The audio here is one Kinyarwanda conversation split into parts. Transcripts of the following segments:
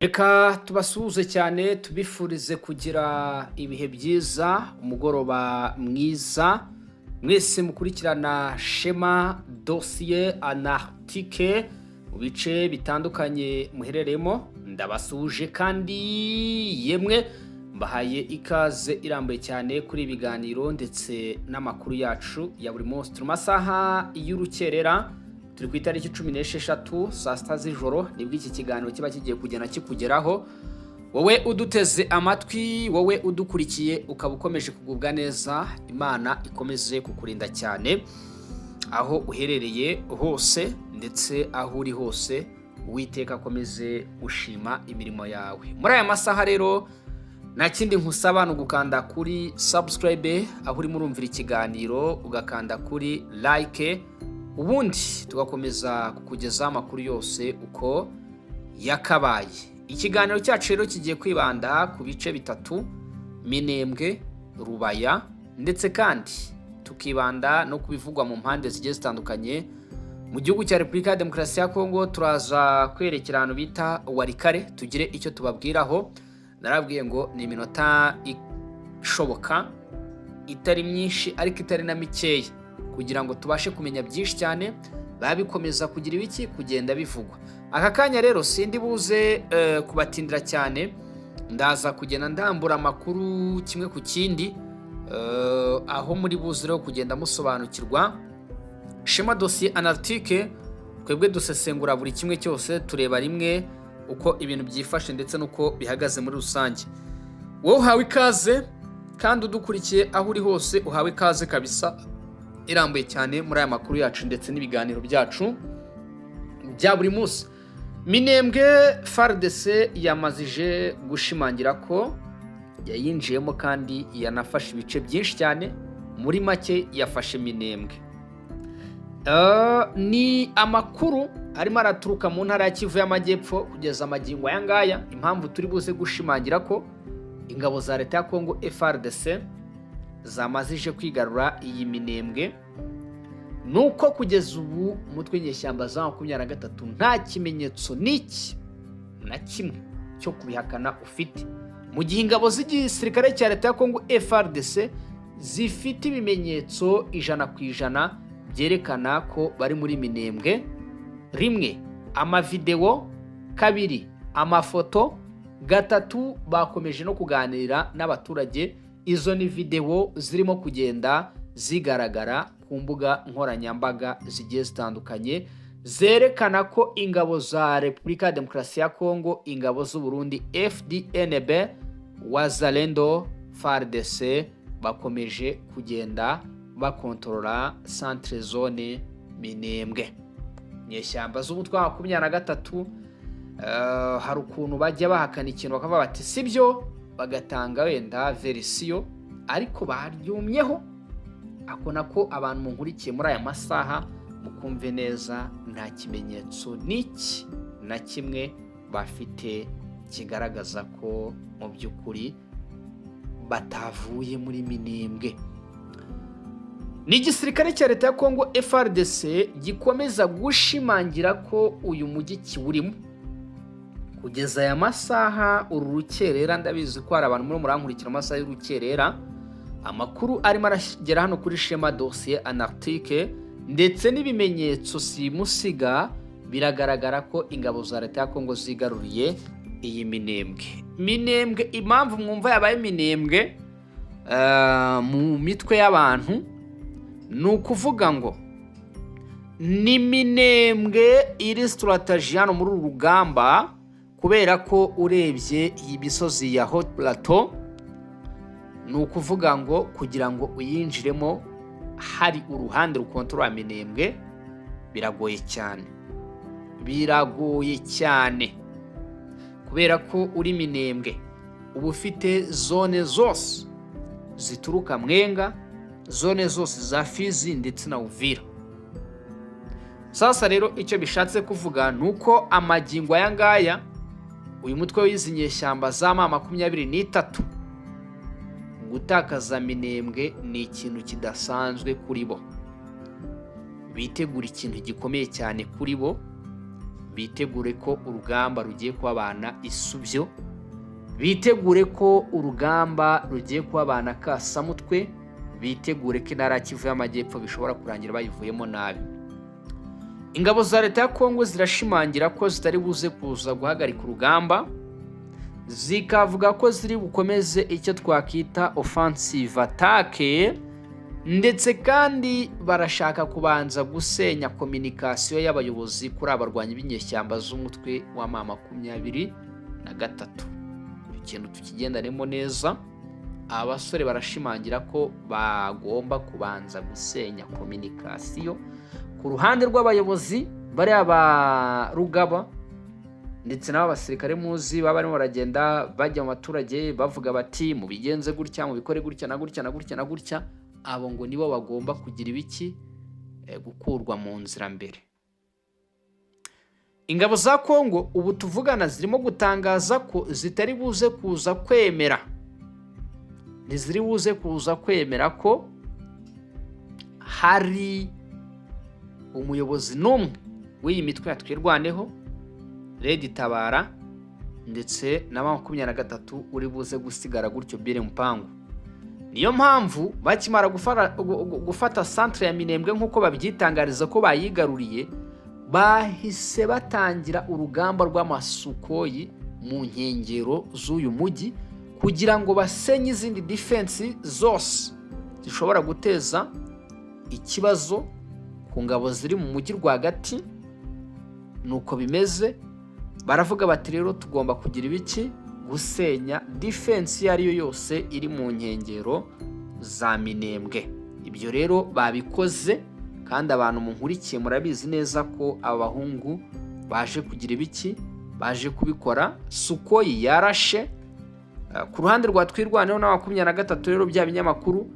Reka tubasuhuze cyane tubifurize kugira ibihe byiza, umugoroba mwiza. Mwese mukurikirana Shema Dossier Anartique mu bice bitandukanye muhereremo. Ndabasuhuje kandi yemwe mbahaye ikaze irambuye cyane kuri ibiganiro ndetse n'amakuru yacu ya buri munsi. Turi masaha y'urukerera, turi ku itariki 16 saa sita z'ijoro nibwo iki kiganiro kiba kigiye kugenda kikugeraho. Wowe uduteze amatwi, wowe udukurikiye ukaba ukomeje kugubwa neza, Imana ikomeze kukurinda cyane aho uherereye hose ndetse aho uri hose. Uwiteka akomeze gushima imirimo yawe. Muri aya masaha rero nta kindi nkusaba no gukanda kuri subscribe aho uri murumvira ikiganiro, ugakanda kuri like, ubundi tugakomeza kukugeza amakuru yose uko yakabaye. Ikiganiro cyacu rero kigiye kwibanda ku bice bitatu: Minembwe, Rubaya, ndetse kandi tukibanda no kubivugwa mu mpande zigiye zitandukanye mu gihugu cya Repubulika ya Demokarasi ya Kongo. Turaza kwerekera ahantu bita Warikare tugire icyo tubabwiraho. Narabwiye ngo ni iminota ishoboka, itari myinshi ariko itari na mikeya, kugira ngo tubashe kumenya byinshi cyane babikomeza kugira ibiki kugenda bivugwa. Aka kanya rero sindi buze kubatindira cyane, ndaza kugenda ndambura amakuru kimwe ku kindi, aho muri buze rero kugenda musobanukirwa. Shema Dossier Anartique, twebwe dusesengura buri kimwe cyose, tureba rimwe uko ibintu byifashe ndetse nuko bihagaze muri rusange. Wowe uhawe ikaze kandi udukurikiye aho uri hose, uhawe ikaze kabisa irambuye cyane muri aya makuru yacu ndetse n'ibiganiro byacu bya buri munsi. Minembwe, FARDC yamazije gushimangira ko yayinjiyemo kandi yanafashe ibice byinshi cyane. Muri make yafashe Minembwe. Ni amakuru arimo araturuka mu ntara ya Kivu y'Amajyepfo kugeza amagingo aya ngaya. Impamvu turi buze gushimangira ko ingabo za leta ya Kongo FARDC zamazije kwigarura iyi Minembwe nuko kugeza ubu umutwe w'inyeshyamba za 23 nta kimenyetso n'iki na kimwe cyo kubihakana ufite, mu gihe ingabo z'igisirikare cya leta ya Kongo FARDC zifite ibimenyetso 100% byerekana ko bari muri Minembwe. Rimwe, amavideo; kabiri, amafoto; gatatu, bakomeje no kuganira n'abaturage. Izo ni video zirimo kugenda zigaragara ku mbuga nkoranyambaga zigiye zitandukanye, zerekana ko ingabo za Repubulika ya Demokarasi ya Kongo, ingabo z'u Burundi FDNB, Wazalendo, FARDC bakomeje kugenda bakontorora centre zone Minembwe. Nyeshyamba z'umutwe wa 23 hari ukuntu bajya bahakana ikintu bakavuga bati sibyo, bagatanga wenda verisiyo, ariko baryumyeho. Ako nako abantu munkurikiye muri aya masaha mukumve neza, nta kimenyetso n'iki na kimwe bafite kigaragaza ko mu by'ukuri batavuye muri Minembwe. Ni igisirikare cya leta ya Kongo FARDC gikomeza gushimangira ko uyu mujyi kiwurimo. Kugeza aya masaha uru rukerera, ndabizi ko hari abantu muri murankurikira amasaha y'urukerera, amakuru arimo aragera hano kuri Shema Dossier Anartique ndetse n'ibimenyetso simusiga biragaragara ko ingabo za leta ya Kongo zigaruriye iyi Minembwe. Minembwe, impamvu mwumva yabaye Minembwe mu mitwe y'abantu, ni ukuvuga ngo ni Minembwe iri strategy hano muri uru rugamba, kubera ko urebye iyi misozi ya Haut Plateau, ni ukuvuga ngo kugira ngo uyinjiremo hari uruhande rukontorora Minembwe biragoye cyane, biragoye cyane, kubera ko uri Minembwe uba ufite zone zose zituruka Mwenga, zone zose za Fizi ndetse na Uvira. Sasa rero icyo bishatse kuvuga nuko amagingo aya ngaya uyu mutwe w'izinyeshyamba za 23 gutakaza Minembwe ni ikintu kidasanzwe kuri bo. Bitegura ikintu gikomeye cyane kuri bo, bitegure ko urugamba rugiye kubabana isubyo, bitegure ko urugamba rugiye kubabana kasamutwe, bitegure ko intara ya Kivu y'Amajyepfo bishobora kurangira bayivuyemo nabi. Ingabo za leta ya Kongo zirashimangira ko zitari buze kuza guhagarika urugamba, zikavuga ko ziri bukomeze icyo twakita offensive attaque, ndetse kandi barashaka kubanza gusenya communication y'abayobozi kuri abarwanyi b'inyeshyamba z'umutwe wa M23. Ikintu tukigendanemo neza, abasore barashimangira ko bagomba kubanza gusenya communication ku ruhande rw'abayobozi bari aba Rugaba, ndetse n'abasirikare muzi baba barimo baragenda bajya mu baturage bavuga bati mu bigenze gutya, mu bikore gutya na gutya na gutya na gutya. Abo ngo nibo bagomba kugira ibiki gukurwa mu nzira mbere. Ingabo za Kongo ubu tuvugana zirimo gutangaza ko zitari buze kuza kwemera, ntiziri buze kuza kwemera ko hari umuyobozi n'umwe w'iyi mitwe ya Twirwaneho, Red Tabara ndetse na 23 uri buze gusigara gutyo bire mpangu. Niyo mpamvu bakimara gufata centre ya Minembwe nk'uko babyitangariza ko bayigaruriye, bahise batangira urugamba rw'amasukoyi mu nkengero z'uyu mujyi kugira ngo basenye izindi defense zose zishobora guteza ikibazo ku ngabo ziri mu mujyi rwagati. Nuko bimeze, baravuga bati rero tugomba kugira ibiki gusenya defense iyo ariyo yose iri mu nkengero za Minembwe. Ibyo rero babikoze, kandi abantu munkurikiye murabizi neza ko abahungu baje kugira ibiki, baje kubikora. Sukoyi yarashe ku ruhande rwa Twirwaneho na 23 rero bya binyamakuru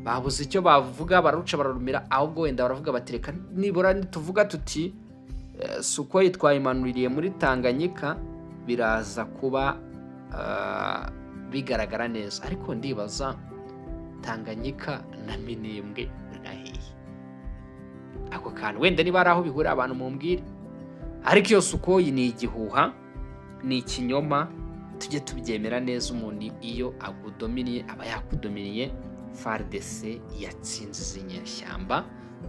babuze icyo bavuga, baruca bararumira, ahubwo wenda baravuga batereka nibura nituvuga tuti Sukoyi twayimanuriye muri Tanganyika biraza kuba bigaragara neza. Ariko ndibaza Tanganyika na Minembwe birahiye ako kantu, wenda niba ari aho bihura abantu mumbwire. Ariko iyo Sukoyi ni igihuha, ni ikinyoma, tujye tubyemera neza. Umuntu iyo agudominiye aba yakudominiye. FARDC yatsinze izinyeshyamba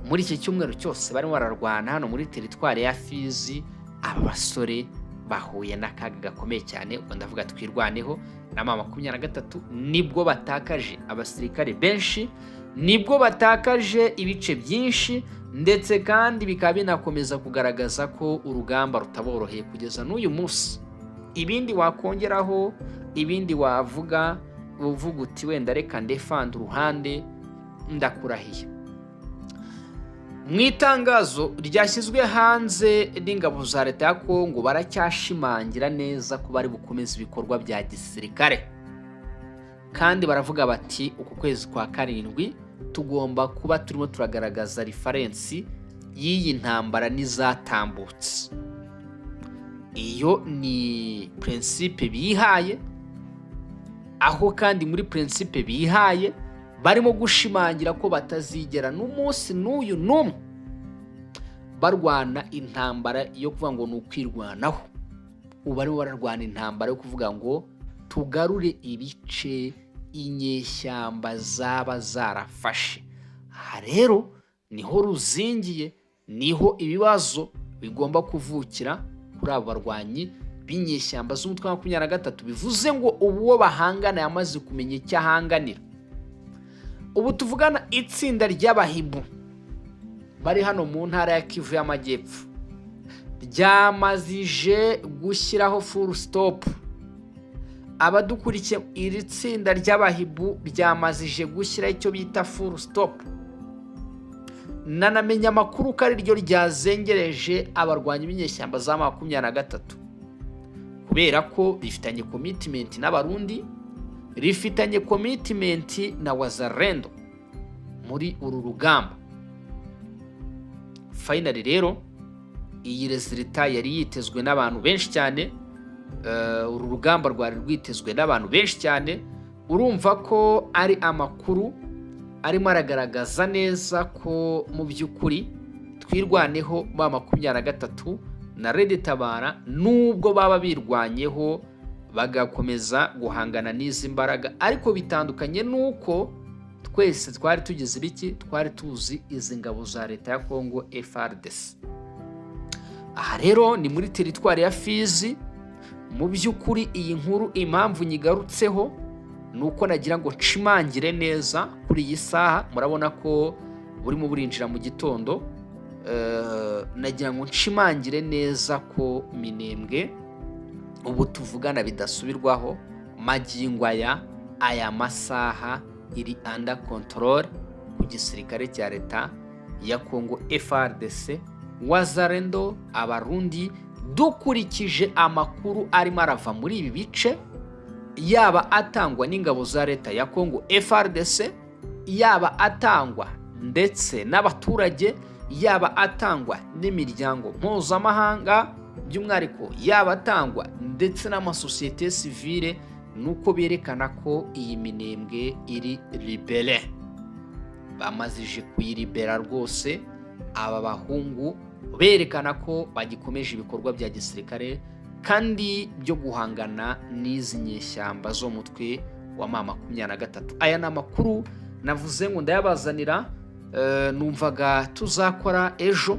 muri iki cyumweru cyose barimo bararwana hano muri teritwari ya Fizi. Aba basore bahuye n'akaga gakomeye cyane, ubwo ndavuga Twirwaneho na M23, nibwo batakaje abasirikare benshi, nibwo batakaje ibice byinshi, ndetse kandi bikaba binakomeza kugaragaza ko urugamba rutaboroheye kugeza n'uyu munsi. Ibindi wakongeraho, ibindi wavuga, uvuga uti wenda reka ndefanda uruhande, ndakurahiye. Mu itangazo ryashyizwe hanze n'ingabo za leta ya Kongo baracyashimangira neza ko bari bukomeza ibikorwa bya gisirikare, kandi baravuga bati uku kwezi kwa karindwi tugomba kuba turimo turagaragaza referensi y'iyi ntambara n'izatambutse. Iyo ni principe bihaye, aho kandi muri principe bihaye barimo gushimangira ko batazigera n'umunsi n'uyu n'umwe barwana intambara yo kuvuga ngo ni ukwirwanaho. Ubu barimo bararwana intambara yo kuvuga ngo tugarure ibice inyeshyamba zaba zarafashe. Aha rero niho ruzingiye, niho ibibazo bigomba kuvukira kuri abo barwanyi b'inyeshyamba z'umutwe wa 23. Bivuze ngo uwo bahangana yamaze kumenya icyo ahanganira. Ubu tuvugana itsinda ry'abahibu bari hano mu ntara ya Kivu y'Amajyepfo ryamazije gushyiraho full stop. Abadukurikiye, iri tsinda ry'abahibu ryamazije gushyira icyo bita full stop. Nanamenya amakuru ko ari ryo ryazengereje abarwanyi b'inyeshyamba za 23, kubera ko rifitanye commitment n'abarundi, rifitanye commitment na Wazalendo muri uru rugamba. Finally rero iyi resulta yari yitezwe n'abantu benshi cyane. Uru rugamba rwari rwitezwe n'abantu benshi cyane. Urumva ko ari amakuru arimo aragaragaza neza ko mu by'ukuri Twirwaneho ba 23 na Red Tabara nubwo baba birwanyeho bagakomeza guhangana n'izi mbaraga, ariko bitandukanye nuko twese twari tugize ibiki, twari tuzi izi ngabo za leta ya Kongo FARDC. Aha rero ni muri teritwari ya Fizi. Mu by'ukuri iyi nkuru impamvu nyigarutseho nuko nagira ngo nshimangire neza kuri iyi saha. Murabona ko burimo burinjira mu gitondo. Nagira ngo nshimangire neza ko Minembwe ubu tuvugana bidasubirwaho, magingo aya masaha iri under control ku gisirikare cya leta ya Kongo FARDC, Wazalendo, Abarundi. Dukurikije amakuru arimo arava muri ibi bice, yaba atangwa n'ingabo za leta ya Kongo FARDC, yaba atangwa ndetse n'abaturage, yaba atangwa n'imiryango mpuzamahanga, by'umwihariko yaba atangwa ndetse n'amasosiyete sivile, nuko berekana ko iyi Minembwe iri libere. Bamazije kuyiribera rwose aba bahungu, berekana ko bagikomeje ibikorwa bya gisirikare kandi byo guhangana n'izi nyeshyamba zo mutwe wa M23. Aya ni amakuru navuze ngo ndayabazanira, numvaga tuzakora ejo,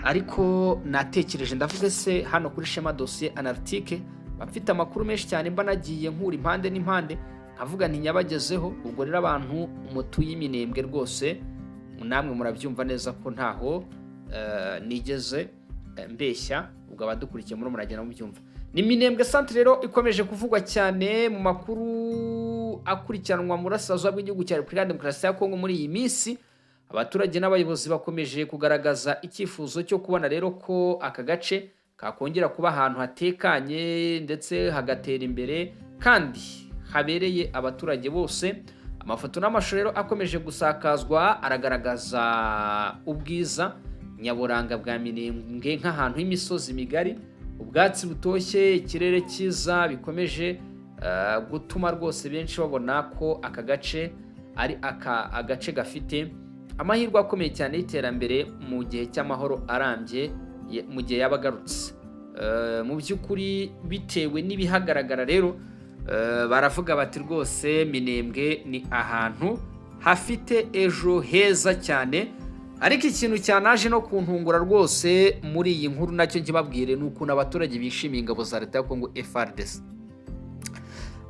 ariko natekereje ndavuga se hano kuri Shema Dossier Analytique bafite amakuru menshi cyane, mba nagiye nkura impande n'impande nkavuga ntinyabagezeho. Ubwo rero abantu mutuye Minembwe rwose namwe murabyumva neza ko ntaho nigeze mbeshya, ubwo abadukurikiye muri muragenda mubyumva. Ni Minembwe centre rero ikomeje kuvugwa cyane mu makuru akurikiranwa mu burasirazuba bw'igihugu cya Repubulika Demokarasi ya Kongo muri iyi minsi. Abaturage n'abayobozi bakomeje kugaragaza icyifuzo cyo kubona rero ko aka gace kakongera kuba ahantu hatekanye ndetse hagatera imbere kandi habereye abaturage bose. Amafoto n'amashusho rero akomeje gusakazwa aragaragaza ubwiza nyaburanga bwa Minembwe nk'ahantu h'imisozi migari, ubwatsi butoshye, ikirere cyiza, bikomeje gutuma rwose benshi babona ko aka gace ari agace gafite amahirwe akomeye cyane y'iterambere mu gihe cy'amahoro arambye mu gihe yabagarutse. Mu by'ukuri bitewe n'ibihagaragara rero, baravuga bati rwose Minembwe ni ahantu hafite ejo heza cyane. Ariko ikintu cyanaje no kuntungura rwose muri iyi nkuru nacyo nkibabwire ni ukuntu abaturage bishimiye ingabo za leta ya Kongo FARDC.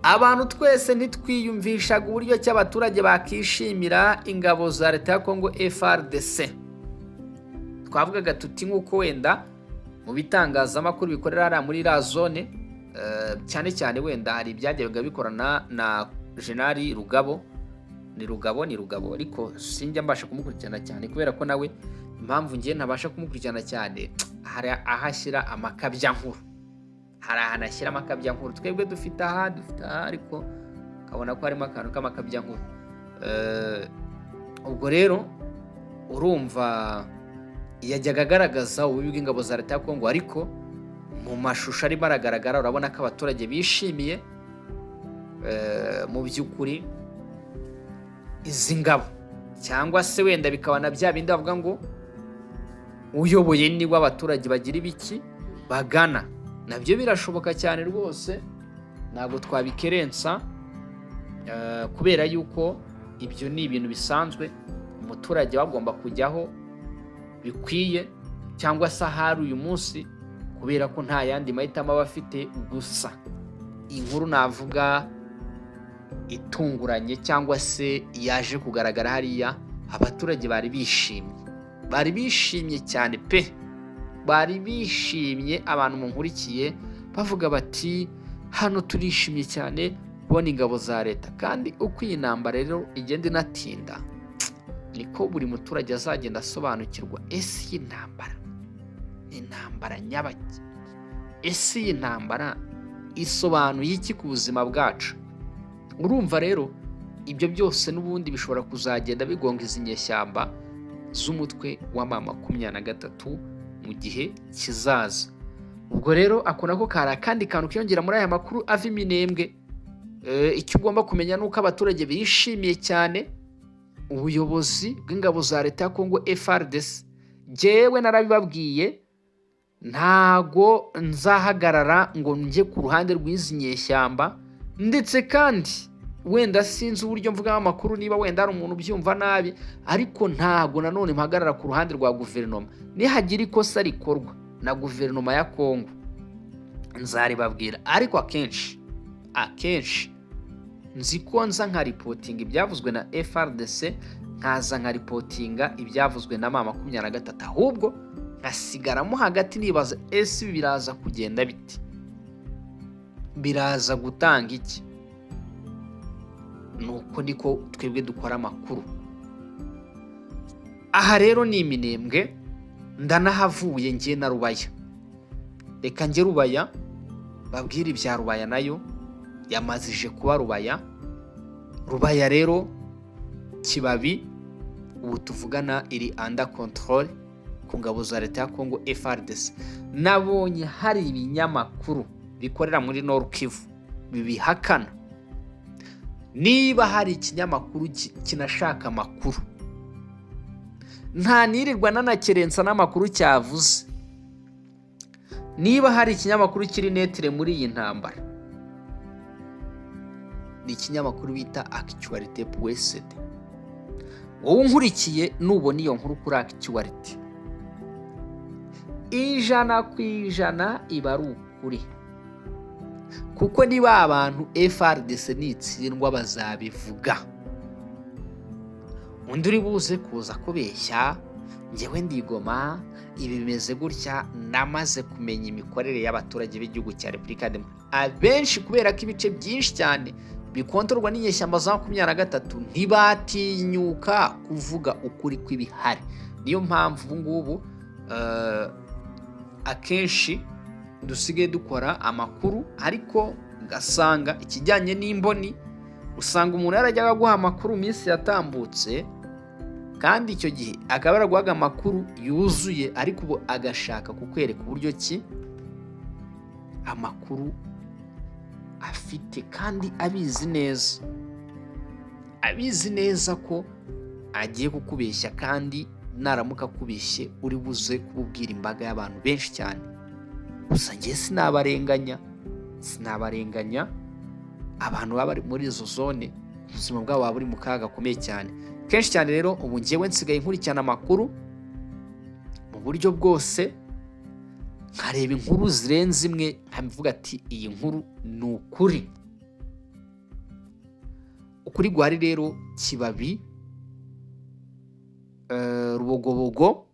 Abantu twese ntitwiyumvishaga uburyo cy'abaturage bakishimira ingabo za leta ya Kongo FARDC. Twavugaga tuti nk'uko wenda mu bitangazamakuru bikorera hariya muri la zone, cyane cyane wenda hari ibyajyaga bikorana na General Rugabo, ni Rugabo, ariko sinjya mbasha kumukurikirana cyane kubera ko nawe impamvu ngiye ntabasha kumukurikirana cyane, hari ahashyira amakabya nkuru, hari ahantu ashyira amakabya nkuru. Twebwe dufite aha ariko kabona ko harimo akantu k'amakabya nkuru. Ubwo rero urumva yajyaga agaragaza ububi bw'ingabo za leta ya Kongo, ariko mu mashusho arimo aragaragara urabona ko abaturage bishimiye mu by'ukuri izi ngabo, cyangwa se wenda bikaba na bya bindi bavuga ngo uyoboye niwe abaturage bagira ibiki bagana. Nabyo birashoboka cyane rwose, ntabwo twabikerensa, kubera yuko ibyo ni ibintu bisanzwe umuturage bagomba kujyaho bikwiye, cyangwa se ahari uyu munsi, kubera ko nta yandi mahitamo aba afite. Gusa inkuru navuga itunguranye cyangwa se yaje kugaragara hariya, abaturage bari bishimye cyane pe, bari bishimye. Abantu munkurikiye bavuga bati hano turishimye cyane kubona ingabo za leta. Kandi uko iyi ntambara rero igenda inatinda, niko buri muturage azagenda asobanukirwa ese iyi ntambara ni intambara nyabaki, ese iyi ntambara isobanuye iki ku buzima bwacu. Urumva rero ibyo byose n'ubundi bishobora kuzagenda bigonga izi nyeshyamba z'umutwe wa M23 mu gihe kizaza. Ubwo rero ako nako kari akandi kantu kiyongera muri aya makuru ava Minembwe. Icyo ugomba kumenya nuko abaturage bishimiye cyane ubuyobozi bw'ingabo za leta ya Kongo FARDC. Jewe narabibabwiye ntago nzahagarara ngo njye ku ruhande rw'izi nyeshyamba, ndetse kandi wenda sinzi uburyo mvugamo amakuru niba wenda hari umuntu ubyumva nabi, ariko ntago nanone mpagarara ku ruhande rwa guverinoma. Nihagira ikosa rikorwa na guverinoma ya Kongo nzaribabwira, ariko akenshi nzi ko nza nka ripotinga ibyavuzwe na FRDC, nkaza nka ripotinga ibyavuzwe na M23, ahubwo nkasigaramo hagati nibaza ese ibi biraza kugenda biti, biraza gutanga iki? Nuko niko twebwe dukora amakuru. Aha rero ni Minembwe, ndanahavuye ngiye na Rubaya. Reka njye Rubaya babwire ibya Rubaya, nayo yamazije kuba Rubaya. Rubaya rero Kibabi ubu tuvugana iri under control ku ngabo za leta ya Kongo FARDC. Nabonye hari ibinyamakuru bikorera muri Nord Kivu bibihakana. Niba hari ikinyamakuru kinashaka amakuru, nta nirirwa nanakerensa n'amakuru cyavuze. Niba hari ikinyamakuru kiri netre muri iyi ntambara, ni ikinyamakuru bita Actualité.cd. wowe unkurikiye nubona iyo nkuru kuri Actualité, 100% iba ari ukuri, kuko niba abantu FRDC nitsindwa bazabivuga. Undi uri buze kuza kubeshya njyewe ndigoma ibi bimeze gutya, namaze kumenya imikorere y'abaturage b'igihugu cya Repubulika Demokarasi. Abenshi kubera ko ibice byinshi cyane bikontorwa n'inyeshyamba za 23 ntibatinyuka kuvuga ukuri kw'ibihari. Niyo mpamvu ubu ngubu akenshi dusigaye dukora amakuru, ariko gasanga ikijyanye n'imboni, usanga umuntu yarajyaga guha amakuru minsi yatambutse, kandi icyo gihe akaba yaraguhaga amakuru yuzuye, ariko ubu agashaka kukwereka uburyo ki amakuru afite, kandi abizi neza ko agiye kukubeshya, kandi naramuka kubeshye uri buze kububwira imbaga y'abantu benshi cyane. Gusa njye sinabarenganya abantu baba bari muri izo zone, ubuzima bwabo baba buri mu kaga gakomeye cyane. Kenshi cyane rero ubu njyewe nsigaye nkurikirana amakuru mu buryo bwose, nkareba inkuru zirenze imwe, nkabivuga ati iyi nkuru ni ukuri. Ukuri guhari rero Kibabi, Rubogobogo,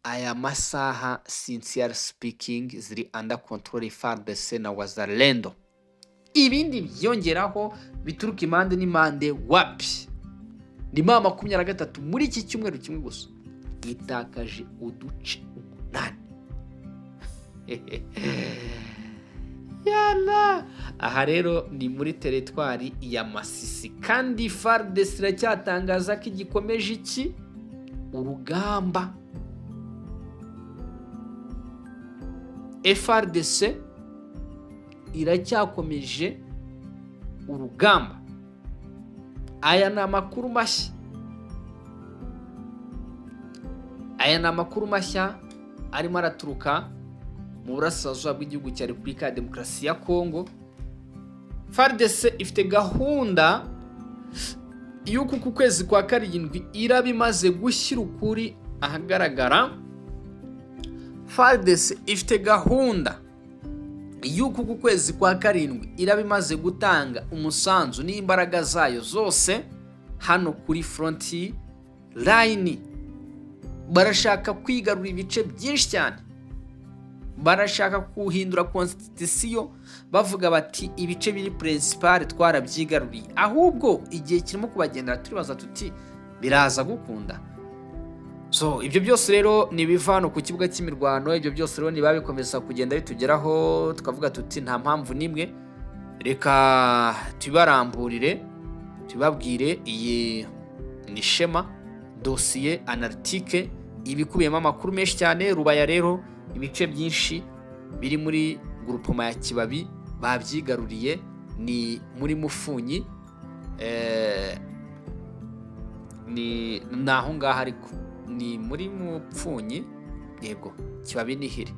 aya masaha sincere speaking ziri under control FARDC na Wazalendo. Ibindi byongeraho bituruka impande n'impande wapi, ni M23 muri iki cyumweru kimwe gusa itakaje uduce 8. Yala, aha rero ni muri teritwari ya Masisi, kandi FARDC iracyatangaza ko igikomeje iki urugamba. FARDC iracyakomeje urugamba. Aya ni amakuru mashya, arimo araturuka mu burasirazuba bw'igihugu cya Repubulika ya Demokarasi ya Kongo. FARDC ifite gahunda y'uko ku kwezi kwa 7 iraba imaze gushyira ukuri ahagaragara. FARDC ifite gahunda y'uko ku kwezi kwa 7 iraba imaze gutanga umusanzu n'imbaraga zayo zose hano kuri front line. Barashaka kwigarura ibice byinshi cyane, barashaka kuhindura constitution, bavuga bati ibice biri principal twarabyigaruriye. Ahubwo igihe kirimo kubagendera turibaza tuti biraza gukunda. So ibyo byose rero ni bivano ku kibuga cy'imirwano, ibyo byose rero niba bikomeza kugenda bitugeraho, tukavuga tuti nta mpamvu nimwe, reka tubaramburire tubabwire iyi ni Shema dossier analytique ibikubiyemo amakuru menshi cyane. Rubaya rero ibice byinshi biri muri groupement ya Kibabi babyigaruriye, ni muri Mufunyi, ni naho ngaho, ariko ni muri Mupfunyi yego kibabi nihire,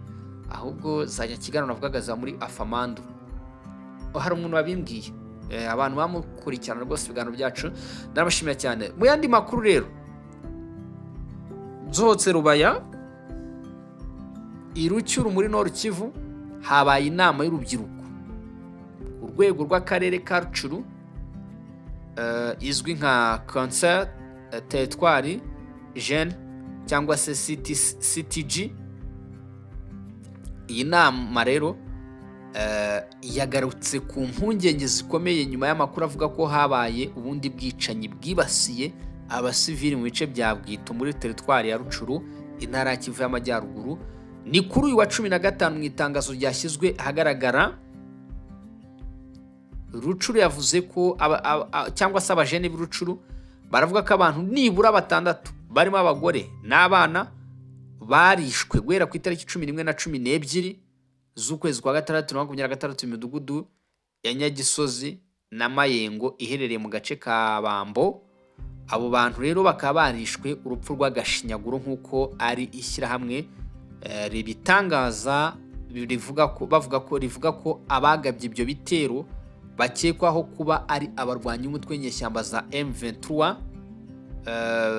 ahubwo za Nyakigana navugaga za muri Afamandu. Hari umuntu wabimbwiye, abantu bamukurikirana rwose ibiganiro byacu narabashimira cyane. Mu yandi makuru rero, nsohotse Rubaya Irucyuru muri Nord Kivu habaye inama y'urubyiruko, urwego rw'akarere ka Rucuru, izwi nka concert territoire jeune cyangwa se CTG. Iyi nama rero yagarutse ku mpungenge zikomeye nyuma y'amakuru avuga ko habaye ubundi bwicanyi bwibasiye abasivili mu bice bya Bwito muri teritwari ya Rucuru, intara ya Kivu y'Amajyaruguru. Ni kuri uyu wa 15 mu itangazo ryashyizwe ahagaragara, Rucuru yavuze ko cyangwa se abajene b'Rucuru baravuga ko abantu nibura 6 barimo abagore n'abana barishwe guhera ku itariki 11 na 12 z'ukwezi kwa 6/2026 mu midugudu ya Nyagisozi na Mayengo iherereye mu gace ka Bambo. Abo bantu rero bakaba barishwe urupfu rw'agashinyaguro nk'uko ari ishyirahamwe ribitangaza, rivuga ko abagabye ibyo bitero bakekwaho kuba ari abarwanyi umutwe w'inyeshyamba za M23,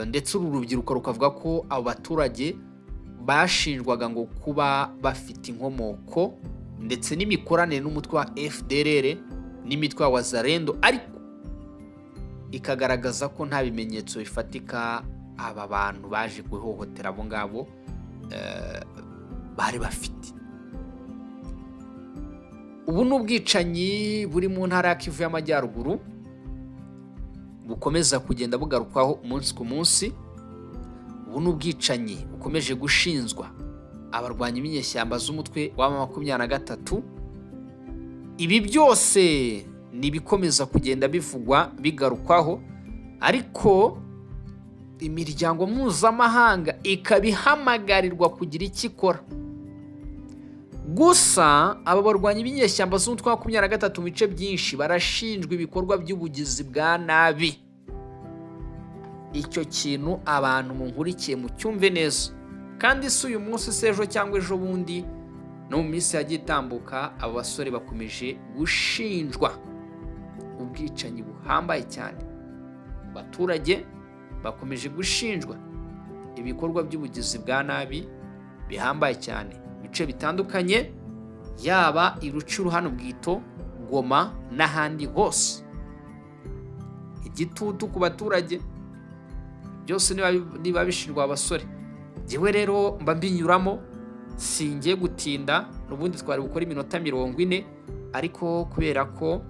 ndetse uru rubyiruko rukavuga ko abo baturage bashinjwaga ngo kuba bafite inkomoko ndetse n'imikoranire n'umutwe wa FDLR n'imitwe wa Wazalendo, ariko ikagaragaza ko nta bimenyetso bifatika aba bantu baje guhohotera abo ngabo bari bafite. Ubu n'ubwicanyi buri mu ntara ya Kivu y'Amajyaruguru bukomeza kugenda bugarukwaho umunsi ku munsi. Ubu n'ubwicanyi bukomeje gushinzwa abarwanyi b'inyeshyamba z'umutwe wa 23. Ibi byose ni bikomeza kugenda bivugwa bigarukwaho, ariko imiryango mpuzamahanga ikabihamagarirwa kugira icyo ikora. Gusa aba barwanyi b'inyeshyamba z'umutwe wa 23 mu bice byinshi barashinjwa ibikorwa by'ubugizi bwa nabi. Icyo kintu abantu munkurikiye mu cyumve neza, kandi si uyu munsi sejo cyangwa ejo bundi, no mu minsi yagiye itambuka abo basore bakomeje gushinjwa ubwicanyi buhambaye cyane. Abaturage bakomeje gushinjwa ibikorwa by'ubugizi bwa nabi bihambaye cyane bice bitandukanye, yaba Irucuru hano Bwito, Goma n'ahandi hose. Igitutu ku baturage byose niba bishinjwa abasore. Jewe rero mba mbinyuramo, singiye gutinda, n'ubundi twari gukora iminota 40, ariko kubera ko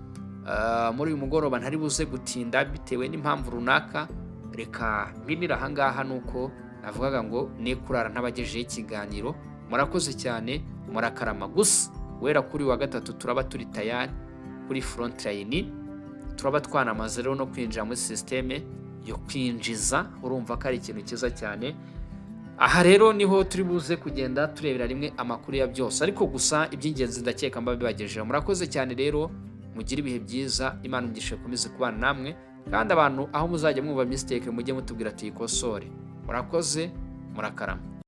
muri uyu mugoroba ntari buze gutinda bitewe n'impamvu runaka, reka mbinira ahangaha nuko navugaga ngo ne kurara ntabagejeje ikiganiro. Murakoze cyane, murakarama. Gusa wera kuri wa 3 turaba turi tayari kuri front line, turaba twanamaze rero no kwinjira muri systeme yo kwinjiza. Urumva ko ari ikintu cyiza cyane. Aha rero niho turi buze kugenda turebera rimwe amakuru ya byose, ariko gusa iby'ingenzi ndakeka mba bibagejeje. Murakoze cyane rero, mugira ibihe byiza, Imana umugisha komeze kubana namwe, kandi abantu aho muzajya mwumva mistake mujye mutubwira tuyikosore. Murakoze, murakarama.